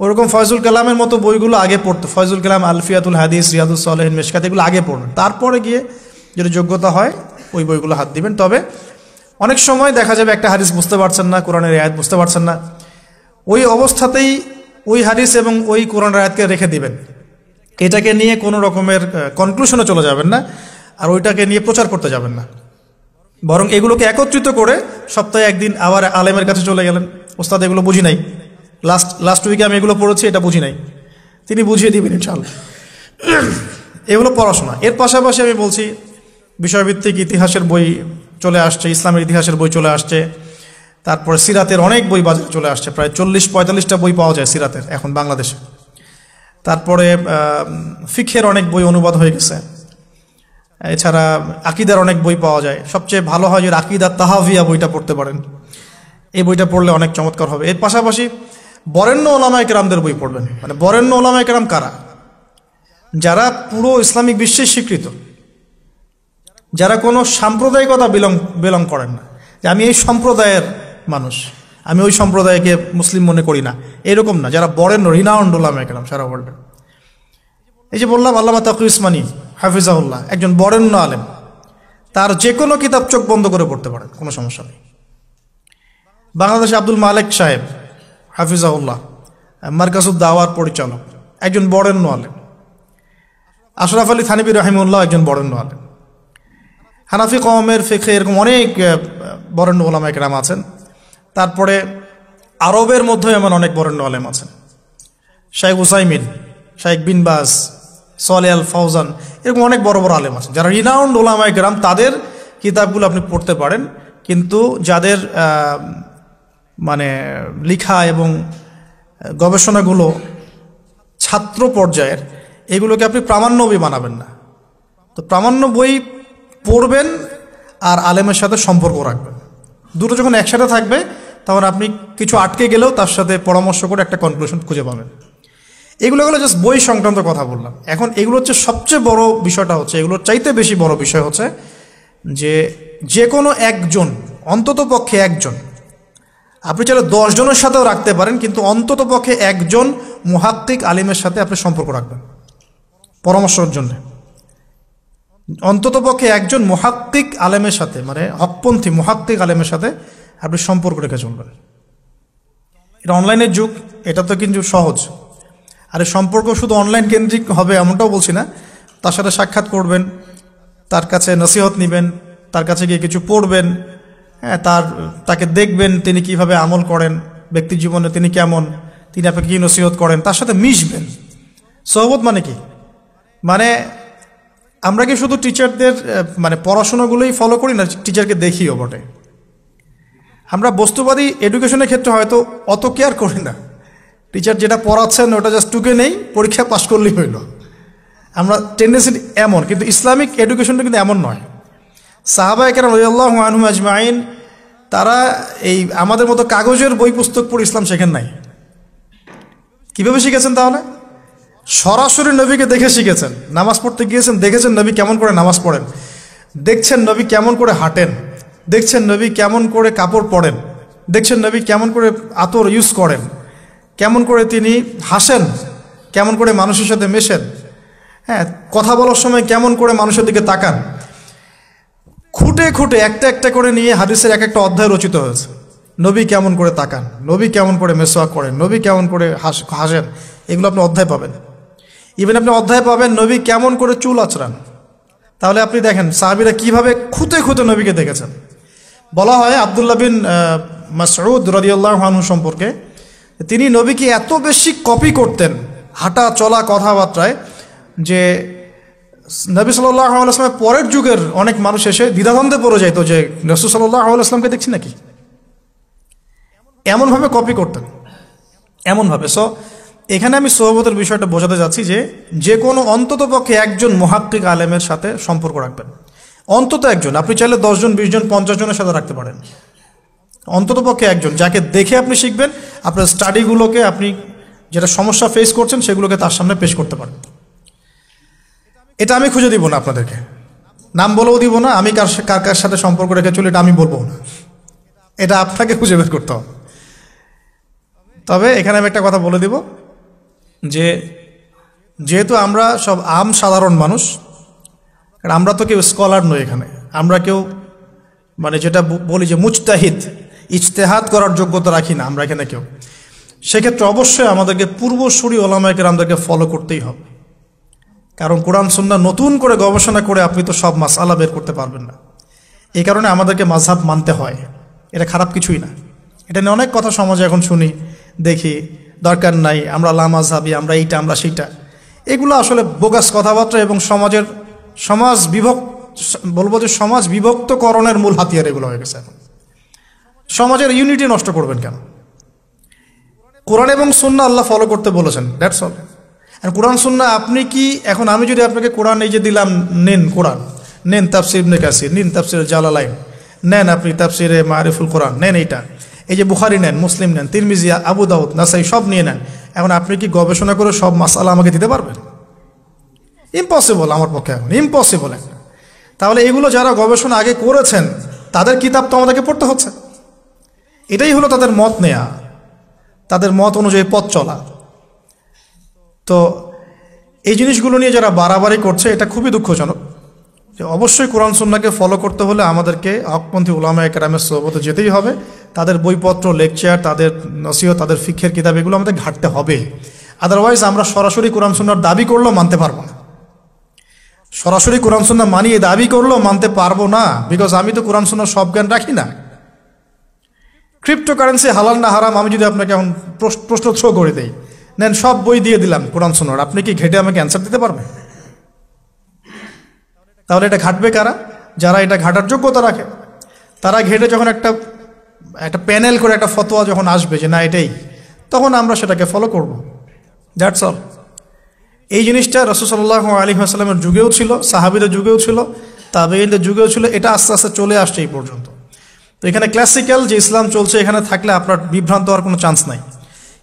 ওরকম ফয়জুল কালামের মতো বইগুলো আগে পড়তো, ফয়জুল কালাম, আলফিয়াতুল হাদিস, রিয়াদুস সালেহিন, মিশকাত, এগুলো আগে পড়বেন। তারপরে গিয়ে যদি যোগ্যতা হয় ওই বইগুলো হাত দিবেন। তবে অনেক সময় দেখা যাবে একটা হাদিস বুঝতে পারছেন না, কোরআনের আয়াত বুঝতে পারছেন না, ওই অবস্থাতেই ওই হাদিস এবং ওই কোরআনের আয়াতকে রেখে দিবেন। এটাকে নিয়ে কোনো রকমের কনক্লুশনে চলে যাবেন না, আর ওইটাকে নিয়ে প্রচার করতে যাবেন না। বরং এগুলোকে একত্রিত করে সপ্তাহে একদিন আবার আলেমের কাছে চলে গেলেন, ওস্তাদ এগুলো বুঝি নাই, লাস্ট উইকে আমি এগুলো পড়েছি, এটা বুঝি নাই, তিনি বুঝিয়ে দিবেন ইনশাআল্লাহ। এগুলো পড়াশোনা। এর পাশাপাশি আমি বলছি বিষয়ভিত্তিক ইতিহাসের বই চলে আসছে, ইসলামের ইতিহাসের বই চলে আসছে। তারপর সিরাতের অনেক বই বাজারে চলে আসছে, প্রায় 40-45টা বই পাওয়া যায় সিরাতের এখন বাংলাদেশে। তারপরে ফিকহের অনেক বই অনুবাদ হয়ে গেছে। এছাড়া আকিদার অনেক বই পাওয়া যায়। সবচেয়ে ভালো হয় যে আকিদা তাহাভিয়া বইটা পড়তে পারেন, এই বইটা পড়লে অনেক চমৎকার হবে। এর পাশাপাশি বরেণ্য ওলামায়ে কেরামদের বই পড়বেন। মানে বরেণ্য ওলামায়ে কেরাম কারা? যারা পুরো ইসলামিক বিশ্বে স্বীকৃত, যারা কোনো সাম্প্রদায়িকতা বিলং করেন না, যে আমি এই সম্প্রদায়ের মানুষ, আমি ওই সম্প্রদায়কে মুসলিম মনে করি না, এরকম না। যারা বরেণ্য রিনাউন্ড ওলামায়ে কেরাম সারা ওয়ার্ল্ডে। এই যে বললাম আল্লামা তাকি উসমানী হাফিজাহুল্লাহ একজন বরেণ্য আলেম, তার যে কোনো কিতাব চোখ বন্ধ করে পড়তে পারেন, কোনো সমস্যা নেই। বাংলাদেশে আব্দুল মালেক সাহেব হাফিজাহুল্লাহ মারকাজুদ দাওয়ার পরিচালক, একজন বরেণ্য আলেম। আশরাফ আলী থানভী রাহিমাহুল্লাহ একজন বরেণ্য আলেম। হানাফি কওমের ফিকহে এরকম অনেক বরেণ্য ওলামায়ে কেরাম আছেন। তারপরে আরবের মধ্যে এমন অনেক বরেণ্য আলেম আছেন, শাইখ উসাইমিন, শাইখ বিন বাজ, সালেহ আল ফাওজান, এরকম অনেক বড় বড় আলেম আছেন যারা রিনাউন্ড ওলামায়ে কেরাম। তাদের কিতাবগুলো আপনি পড়তে পারেন, কিন্তু যাদের মানে লিখা এবং গবেষণাগুলো ছাত্র পর্যায়ের, এগুলোকে আপনি প্রামাণ্য বই বানাবেন না। তো প্রামাণ্য বই পড়বেন আর আলেমের সাথে সম্পর্ক রাখবেন। দুটো যখন একসাথে থাকবে তখন আপনি কিছু আটকে গেলেও তার সাথে পরামর্শ করে একটা কনক্লুশন খুঁজে পাবেন। এগুলো জাস্ট বই সংক্রান্ত কথা বললাম। এখন এগুলো হচ্ছে সবচেয়ে বড় বিষয়টা হচ্ছে, এগুলোর চাইতে বেশি বড় বিষয় হচ্ছে যে কোনো একজন, অন্তত পক্ষে একজন, আপনি চাইলে 10 জনের সাথেও রাখতে পারেন, কিন্তু অন্তত পক্ষে একজন মুহাক্কিক আলিমের সাথে আপনি সম্পর্ক রাখবেন পরামর্শের জন্য। অন্তত পক্ষে একজন মুহাক্কিক আলেমের সাথে, মানে হকপন্থী মুহাক্কিক আলেমের সাথে আপনি সম্পর্ক রেখে চলবেন। এটা অনলাইনের যুগ, এটা তো কিন্তু সহজ। আর এই সম্পর্ক শুধু অনলাইন কেন্দ্রিক হবে এমনটাও বলছি না, তার সাথে সাক্ষাৎ করবেন, তার কাছে নসিহত নেবেন, তার কাছে গিয়ে কিছু পড়বেন, হ্যাঁ, তাকে দেখবেন তিনি কিভাবে আমল করেন, ব্যক্তি জীবনে তিনি কেমন, তিনি আপনাকে কী নসিহত করেন, তার সাথে মিশবেন। সোহবত মানে কি? মানে আমরা কি শুধু টিচারদের মানে পড়াশোনাগুলোই ফলো করি না, টিচারকে দেখিও বটে। আমরা বস্তুবাদী এডুকেশনের ক্ষেত্রে হয়তো অত কেয়ার করি না, টিচার যেটা পড়াচ্ছেন ওটা জাস্ট টুকে নেই, পরীক্ষা পাশ করলেই হইল। আমরা টেন্ডেন্সি এমন, কিন্তু ইসলামিক এডুকেশনটা কিন্তু এমন নয়। সাহাবায়ে কেরাম রাদিয়াল্লাহু আনহুম আজমাইন তারা এই আমাদের মতো কাগজের বই পুস্তক পড়ে ইসলাম শেখেন নাই। কীভাবে শিখেছেন? তাহলে সরাসরি নবীকে দেখে শিখেছেন। নামাজ পড়তে গিয়েছেন, দেখেছেন নবী কেমন করে নামাজ পড়েন, দেখছেন নবী কেমন করে হাঁটেন, দেখছেন নবী কেমন করে কাপড় পরেন, দেখছেন নবী কেমন করে আতর ইউজ করেন, কেমন করে তিনি হাসেন, কেমন করে মানুষের সাথে মেশেন, হ্যাঁ, কথা বলার সময় কেমন করে মানুষের দিকে তাকান। খুঁটে খুঁটে একটা একটা করে নিয়ে হাদিসের এক একটা অধ্যায় রচিত হয়েছে। নবী কেমন করে তাকান, নবী কেমন করে মেসওয়াক করেন, নবী কেমন করে হাসেন, এগুলো আপনি অধ্যায় পাবেন। ইভেন আপনি অধ্যায় পাবেন নবী কেমন করে চুল আঁচড়ান। তাহলে আপনি দেখেন সাহাবীরা কিভাবে খুঁতে খুঁতে নবীকে দেখেছেন। বলা হয় আব্দুল্লাহ বিন মাসউদ রাদিয়াল্লাহু আনহু সম্পর্কে, তিনি নবীকে এত বেশি কপি করতেন হাঁটা চলা কথাবার্তায় যে নবী সাল্লাল্লাহু আলাইহি ওয়াসাল্লামের পরের যুগের অনেক মানুষ এসে দ্বিধাদ্বন্দ্বে পড়ে যেত যে রাসূল সাল্লাল্লাহু আলাইহি ওয়াসাল্লামকে দেখছি নাকি। এমনভাবে কপি করতেন, এমনভাবে। সো এখানে আমি সোহবতের বিষয়টা বোঝাতে যাচ্ছি যে কোনো অন্ততপক্ষে একজন মুহাক্কিক আলেমের সাথে সম্পর্ক রাখবেন, অন্তত একজন। আপনি চাইলে 10 জন 20 জন 50 জনের সাথে রাখতে পারেন, অন্ততপক্ষে একজন যাকে দেখে আপনি শিখবেন, আপনার স্টাডিগুলোকে আপনি যেটা সমস্যা ফেস করছেন সেগুলোকে তার সামনে পেশ করতে পারেন। এটা আমি খুঁজে দিব না আপনাদেরকে, নাম বলেও দিব না, আমি কার কার সাথে সম্পর্ক রেখে চলি এটা আমি বলবো না, এটা আপনাকে খুঁজে বের করতে হবে। তবে এখানে আমি একটা কথা বলে দিব যে যেহেতু আমরা সব সাধারণ মানুষ, কারণ আমরা তো কেউ স্কলার নই, এখানে আমরা কেউ মানে যেটা বলি যে মুজতাহিদ, ইজতেহাদ করার যোগ্যতা রাখি না আমরা এখানে কেউ। সেক্ষেত্রে অবশ্যই আমাদেরকে পূর্বসূরি ওলামায়ে কেরামদেরকে ফলো করতেই হবে, কারণ কোরআন সুন্নাহ নতুন করে গবেষণা করে আপনি তো সব মাসআলা বের করতে পারবেন না। এই কারণে আমাদেরকে মাযহাব মানতে হয়, এটা খারাপ কিছুই না। এটা নিয়ে অনেক কথা সমাজে এখন শুনি, দেখি, দরকার নাই, আমরা লা মাযহাবী, আমরা এইটা আমরা সেইটা, এগুলো আসলে বোগাস কথাবার্তা এবং সমাজ বিভক্তকরণের মূল হাতিয়ার এগুলো হয়ে গেছে। এখন সমাজের ইউনিটি নষ্ট করবেন কেন? কোরআন এবং সুন্নাহ আল্লাহ ফলো করতে বলেছেন, দ্যাটস অল। আর কোরআন সুন্নাহ আপনি কি এখন আমি যদি আপনাকে কোরআন এই যে দিলাম, নেন কোরআন, নেন তাফসির ইবনে কাসির, নেন তাফসির জালালাইন, নেন আপনি তাফসিরে মারিফুল কোরআন, নেন এইটা, এই যে বুখারী নেন, মুসলিম নেন, তিরমিজি, আবু দাউদ, নাসাই সব নিয়ে নেন। এখন আপনি কি গবেষণা করে সব মাসআলা আমাকে দিতে পারবেন? ইম্পসিবল, আমার পক্ষে এখন ইম্পসিবল একটা। তাহলে এগুলো যারা গবেষণা আগে করেছেন তাদের কিতাব তো আমাদেরকে পড়তে হচ্ছে। এটাই হলো তাদের মত নেয়া, তাদের মত অনুযায়ী পথ চলা। তো এই জিনিসগুলো নিয়ে যারা বাড়াবাড়ি করছে এটা খুবই দুঃখজনক। যে অবশ্যই কোরআন সুন্নাহকে ফলো করতে হলে আমাদেরকে হকপন্থী উলামায়ে কেরামের সোহবতে যেতেই হবে, তাদের বইপত্র, লেকচার, তাদের নসিহত, তাদের ফিকহের কিতাব এগুলো আমাদের ঘাটতে হবে। আদারওয়াইজ আমরা সরাসরি কোরআন সুন্নাহর দাবি করলেও মানতে পারবো না, সরাসরি কোরআন সুন্নাহ মানিয়ে দাবি করলেও মানতে পারবো না, বিকজ আমি তো কোরআন সুন্নাহর সব জ্ঞান রাখি না। ক্রিপ্টোকারেন্সি হালাল না হারাম আমি যদি আপনাকে এখন প্রশ্ন থ্রো করে দেই, নেন সব বই দিয়ে দিলাম কোরআন সুন্নাহর, আপনি কি ঘেটে আমাকে অ্যান্সার দিতে পারবেন? তাহলে এটা ঘাটবে কারা? যারা এটা ঘাটার যোগ্যতা রাখে। তারা ঘেটে যখন একটা প্যানেল করে একটা ফতোয়া যখন আসবে যে না এটাই, তখন আমরা সেটাকে ফলো করব, দ্যাটস অল। এই জিনিসটা রাসূল সাল্লাল্লাহু আলাইহি ওয়াসাল্লামের যুগেও ছিল, সাহাবীদের যুগেও ছিল, তাবেঈনদের যুগেও ছিল, এটা আস্তে আস্তে চলে আসছে এই পর্যন্ত। তো এখানে ক্লাসিক্যাল যে ইসলাম চলছে এখানে থাকলে আপনার বিভ্রান্ত হওয়ার কোনো চান্স নাই।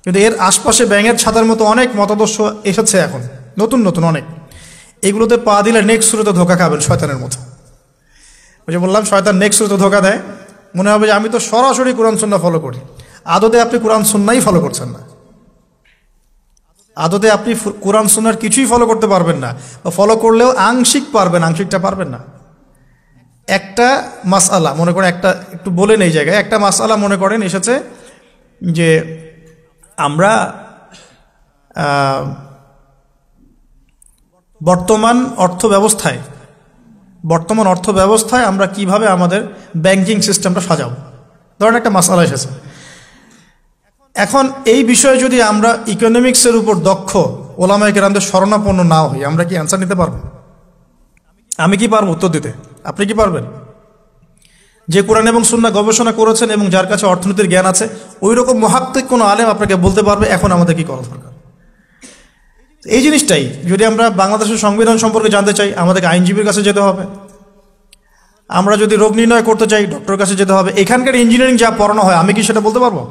কিন্তু এর আশপাশে ব্যাঙের ছাতার মতো অনেক মতাদর্শ এসেছে এখন, নতুন নতুন অনেক। এগুলোতে পা দিলে নেক্সট শুরুতে ধোকা খাবেন শয়তানের মতো। ওই যে বললাম শয়তান নেক্সট শুরুতে ধোকা দেয়, মনে হবে যে আমি তো সরাসরি কোরআন সুন্নাহ ফলো করি, আদতে আপনি কোরআন সুন্নাহই ফলো করছেন না। আদতে আপনি কোরআন সুন্নাহর কিছুই ফলো করতে পারবেন না, বা ফলো করলেও আংশিক পারবেন, আংশিকটা পারবেন না। একটা মাসআলা মনে করেন, একটু বলেন এই জায়গায়, একটা মাসআলা মনে করেন এসেছে যে আমরা বর্তমান অর্থ ব্যবস্থায় আমরা কিভাবে আমাদের ব্যাংকিং সিস্টেমটা সাজাবো। ধরেন একটা মাসালা এসেছে, এখন এই বিষয়ে যদি আমরা ইকোনমিক্সের উপর দক্ষ ওলামায়ে কেরামদের শরণাপন্ন না হই, আমরা কি অ্যান্সার নিতে পারবো? আমি কি পারবো উত্তর দিতে? আপনি কি পারবেন? যে কোরআন এবং সুন্নাহ গবেষণা করেছেন এবং যার কাছে অর্থনীতির জ্ঞান আছে, ওই রকম মুহাক্কিক কোনো আলেম আপনাকে বলতে পারবে এখন আমাদের কি করা দরকার। এই জিনিসটাই যদি আমরা বাংলাদেশের সংবিধান সম্পর্কে জানতে চাই, আমাদেরকে আইনজীবীর কাছে যেতে হবে। আমরা যদি রোগ নির্ণয় করতে চাই, ডক্টরের কাছে যেতে হবে। এখানকার ইঞ্জিনিয়ারিং যা পড়ানো হয়, আমি কি সেটা বলতে পারবো?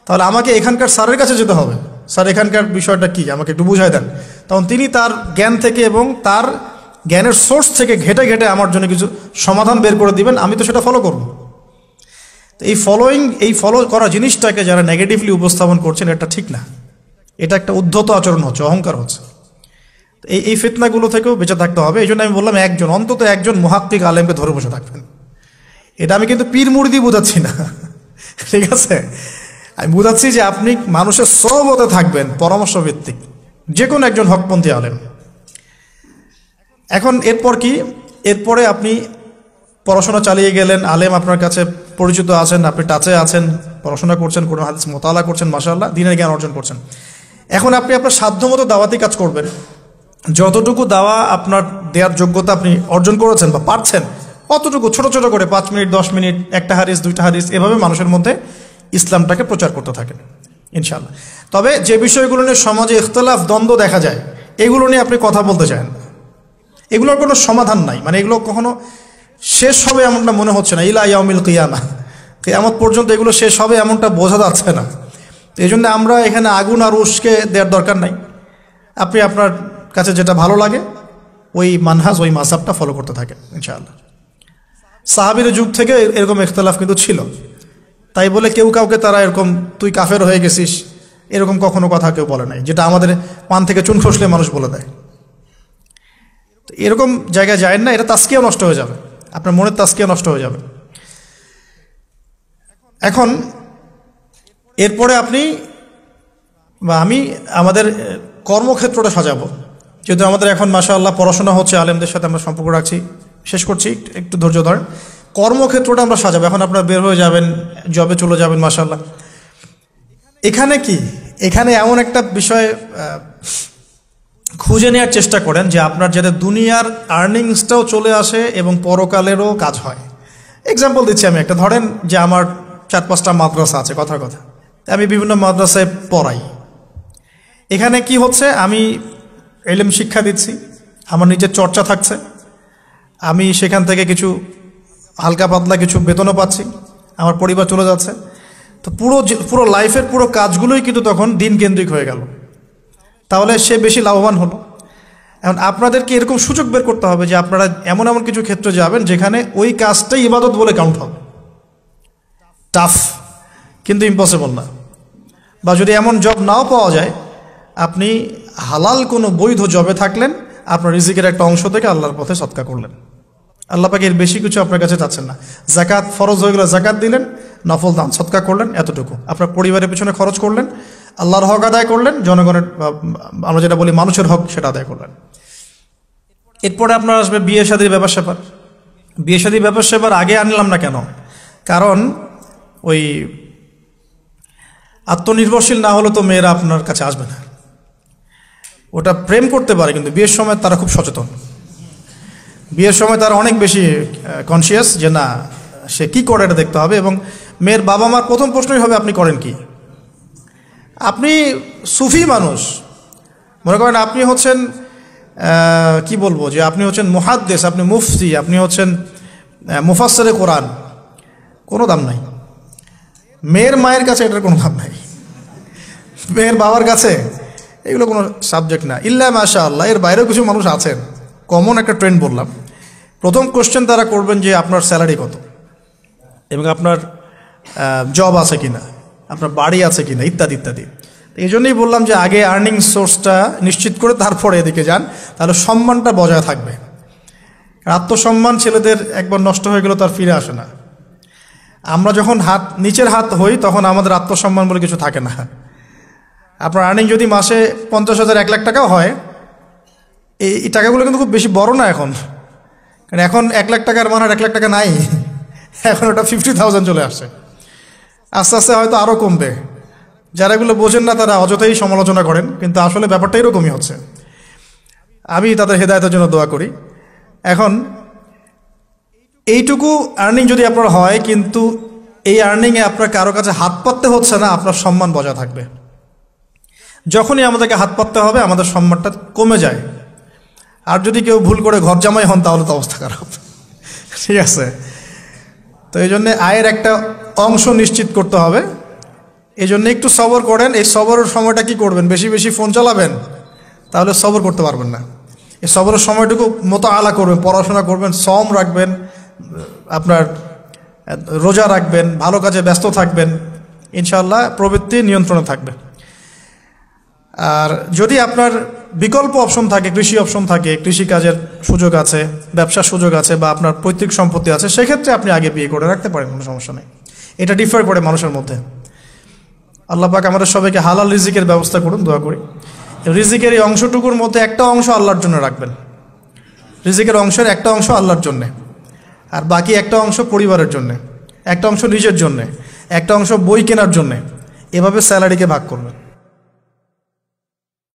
তাহলে আমাকে এখানকার স্যারের কাছে যেতে হবে, স্যার এখানকার বিষয়টা কি আমাকে একটু বুঝাই দেন। তখন তিনি তার জ্ঞান থেকে এবং তার জ্ঞানের সোর্স থেকে ঘেটে ঘেটে আমার জন্য কিছু সমাধান বের করে দিবেন, আমি তো সেটা ফলো করব। তো এই ফলো করা জিনিসটাকে যারা নেগেটিভলি উপস্থাপন করছেন, এটা ঠিক না। এটা একটা উদ্ধত আচরণ হচ্ছে, অহংকার হচ্ছে। এই ফিতনাগুলো থেকেও বেঁচে থাকতে হবে। এই জন্য আমি বললাম অন্তত একজন মুহাক্কিক আলেমকে ধরে বসে থাকবেন। এটা আমি কিন্তু পীর মুরিদি বোঝাচ্ছি না, ঠিক আছে? আমি বোঝাচ্ছি যে আপনি মানুষের সহবতে থাকবেন, পরামর্শ ভিত্তিক, যে কোনো একজন হকপন্থী আলেম। এখন এরপর কি? এরপরে আপনি পড়াশোনা চালিয়ে গেলেন, আলেম আপনার কাছে পরিচিত আছেন, আপনি টাচে আছেন, পড়াশোনা করছেন, কোনো হাদিস মোতালা করছেন, মাশাআল্লাহ দ্বীনের জ্ঞান অর্জন করছেন। এখন আপনি আপনার সাধ্যমতো দাওয়াতি কাজ করবেন। যতটুকু দাওয়া আপনার দেওয়ার যোগ্যতা আপনি অর্জন করেছেন বা পারছেন, অতটুকু ছোট ছোট করে 5 মিনিট 10 মিনিট, একটা হাদিস 2টা হাদিস, এভাবে মানুষের মধ্যে ইসলামটাকে প্রচার করতে থাকেন ইনশাআল্লাহ। তবে যে বিষয়গুলো নিয়ে সমাজে ইখতিলাফ দ্বন্দ্ব দেখা যায়, এগুলো নিয়ে আপনি কথা বলতে চান না। এগুলোর কোনো সমাধান নাই, মানে এগুলো কখনো শেষ হবে এমনটা মনে হচ্ছে না। ইলা ইয়াউমিল কিয়ামা, কিয়ামত পর্যন্ত এগুলো শেষ হবে এমনটা বোঝা যাচ্ছে না। এই জন্য আমরা এখানে আগুন আর উস্কে দেওয়ার দরকার নাই। আপনি আপনার কাছে যেটা ভালো লাগে ওই মানহাজ, ওই মাযহাবটা ফলো করতে থাকেন ইনশাআল্লাহ। সাহাবীর যুগ থেকে এরকম ইখতিলাফ কিন্তু ছিল, তাই বলে কেউ কাউকে তারা এরকম তুই কাফের হয়ে গেছিস এরকম কখনো কথা কেউ বলে নাই, যেটা আমাদের পান থেকে চুন খসলে মানুষ বলে দেয়। এরকম জায়গায় যায় না, এটা তাস্কিয়া নষ্ট হয়ে যাবে, আপনার মনের তাস্কিয়া নষ্ট হয়ে যাবে। এখন এরপরে আপনি বা আমি আমাদের কর্মক্ষেত্রটা সাজাবো। যেহেতু আমাদের এখন মাশাআল্লাহ পড়াশোনা হচ্ছে, আলেমদের সাথে আমরা সম্পর্ক রাখছি, শেষ করছি, একটু ধৈর্য ধরেন। কর্মক্ষেত্রটা আমরা সাজাবো। এখন আপনারা বের হয়ে যাবেন, জবে চলে যাবেন মাশাআল্লাহ। এখানে কি, এখানে এমন একটা বিষয় খুঁজে নেওয়ার চেষ্টা করেন যে আপনার যাতে দুনিয়ার আর্নিংসটাও চলে আসে এবং পরকালেরও কাজ হয়। এক্সাম্পল দিচ্ছি আমি একটা, ধরেন যে আমার 4-5টা মাদ্রাসা আছে, কথার কথা, আমি বিভিন্ন মাদ্রাসায় পড়াই। এখানে কি হচ্ছে, আমি ইলম শিক্ষা দিচ্ছি, আমার নিজের চর্চা থাকছে, আমি সেখান থেকে কিছু হালকা পাতলা কিছু বেতনও পাচ্ছি, আমার পরিবার চলে যাচ্ছে। তো পুরো লাইফের পুরো কাজগুলোই কিন্তু তখন দিন কেন্দ্রিক হয়ে গেল, তাহলে সে বেশি লাভবান হলো। এখন আপনাদেরকে এরকম সুযোগ বের করতে হবে যে আপনারা এমন এমন কিছু ক্ষেত্রে যাবেন যেখানে ওই কাজটাই ইবাদত বলে কাউন্ট হবে। টাফ কিন্তু ইম্পসিবল না। বা যদি এমন জব নাও পাওয়া যায়, আপনি হালাল কোনো বৈধ জবে থাকলেন, আপনার রিজিকের একটা অংশ থেকে আল্লাহর পথে সদকা করলেন। আল্লাহ পাক এর বেশি কিছু আপনার কাছে চাচ্ছেন না। জাকাত ফরজ হয়ে গেলে জাকাত দিলেন, নফল দান সদকা করলেন, এতটুকু আপনার পরিবারের পিছনে খরচ করলেন, আল্লাহর হক আদায় করলেন, জনগণের আমরা যেটা বলি মানুষের হক সেটা আদায় করলেন। এরপরে আপনার আসবে বিয়ে শাদীর ব্যাপার স্যাপার। বিয়ে শাদীর ব্যাপার স্যাপার আগে আনলাম না কেন? কারণ ওই আত্মনির্ভরশীল না হলে তো মেয়েরা আপনার কাছে আসবে না। ওটা প্রেম করতে পারে, কিন্তু বিয়ের সময় তারা খুব সচেতন। বিয়ের সময় তারা অনেক বেশি কনসিয়াস যে না, সে কি করে এটা দেখতে হবে। এবং মেয়ের বাবা মার প্রথম প্রশ্নই হবে আপনি করেন কি। আপনি সুফি মানুষ, মনে করেন আপনি হচ্ছেন কি বলবো, যে আপনি হচ্ছেন মুহাদ্দিস, আপনি মুফতি, আপনি হচ্ছেন মুফাসসিরে কোরআন, কোনো দাম নাই। মেয়ের মায়ের কাছে এটার কোনো দাম নাই, মেয়ের বাবার কাছে এগুলো কোনো সাবজেক্ট না। ইল্লা মাশাআল্লাহ, এর বাইরেও কিছু মানুষ আছেন, কমন একটা ট্রেন্ড বললাম। প্রথম কোশ্চেন তারা করবেন যে আপনার স্যালারি কত, এবং আপনার জব আছে কিনা, আপনার বাড়ি আছে কিনা, ইত্যাদি ইত্যাদি। এই জন্যই বললাম যে আগে আর্নিং সোর্সটা নিশ্চিত করে তারপরে এদিকে যান, তাহলে সম্মানটা বজায় থাকবে। আত্মসম্মান ছেলেদের একবার নষ্ট হয়ে গেলে তার ফিরে আসে না। আমরা যখন নিচের হাত হই তখন আমাদের আত্মসম্মান বলে কিছু থাকে না। আপনার আর্নিং যদি মাসে 50,000 1 লাখ টাকাও হয়, এই টাকাগুলো কিন্তু খুব বেশি বড় না এখন, কারণ এখন 1 লাখ টাকার মান আর 1 লাখ টাকা নাই, এখন ওটা 50,000 চলে আসছে। আস্তে আস্তে হয়তো আরও কমবে। যারা এগুলো বোঝেন না তারা অযথাই সমালোচনা করেন, কিন্তু আসলে ব্যাপারটা এরকমই হচ্ছে। আমি তাদের হেদায়েতের জন্য দোয়া করি। এখন এইটুকু আর্নিং যদি আপনার হয়, কিন্তু এই আর্নিংয়ে আপনার কারো কাছে হাত পাততে হচ্ছে না, আপনার সম্মান বজায় থাকবে। যখনই আমাদেরকে হাত পাততে হবে আমাদের সম্মানটা কমে যায়। আর যদি কেউ ভুল করে ঘর জামাই হন তাহলে তো অবস্থা খারাপ, ঠিক আছে? তো এই জন্যে আয়ের একটা অংশ নিশ্চিত করতে হবে। এই জন্য একটু সবর করেন। এই সবরের সময়টা কি করবেন? বেশি বেশি ফোন চালাবেন, তাহলে সবর করতে পারবেন না। এই সবরের সময়টুকু মোতাআলা করবেন, পড়াশোনা করবেন, সম রাখবেন, আপনার রোজা রাখবেন, ভালো কাজে ব্যস্ত থাকবেন, ইনশাআল্লাহ প্রবৃত্তি নিয়ন্ত্রণে থাকবে। আর যদি আপনার বিকল্প অপশন থাকে, কৃষি অপশন থাকে, কৃষিকাজের সুযোগ আছে, ব্যবসার সুযোগ আছে, বা আপনার পৈতৃক সম্পত্তি আছে, সেক্ষেত্রে আপনি আগে বিয়ে করে রাখতে পারেন, কোনো সমস্যা নেই। এটা ডিফার করে মানুষের মধ্যে। আল্লাহ পাক আমাদের সবাইকে হালাল রিজিকের ব্যবস্থা করুন, দোয়া করি। রিজিকের এই অংশটুকুর মধ্যে একটা অংশ আল্লাহর জন্য রাখবেন। রিজিকের অংশের একটা অংশ আল্লাহর জন্যে, আর বাকি একটা অংশ পরিবারের জন্যে, একটা অংশ নিজের জন্যে, একটা অংশ বই কেনার জন্যে। এভাবে স্যালারিকে ভাগ করবেন।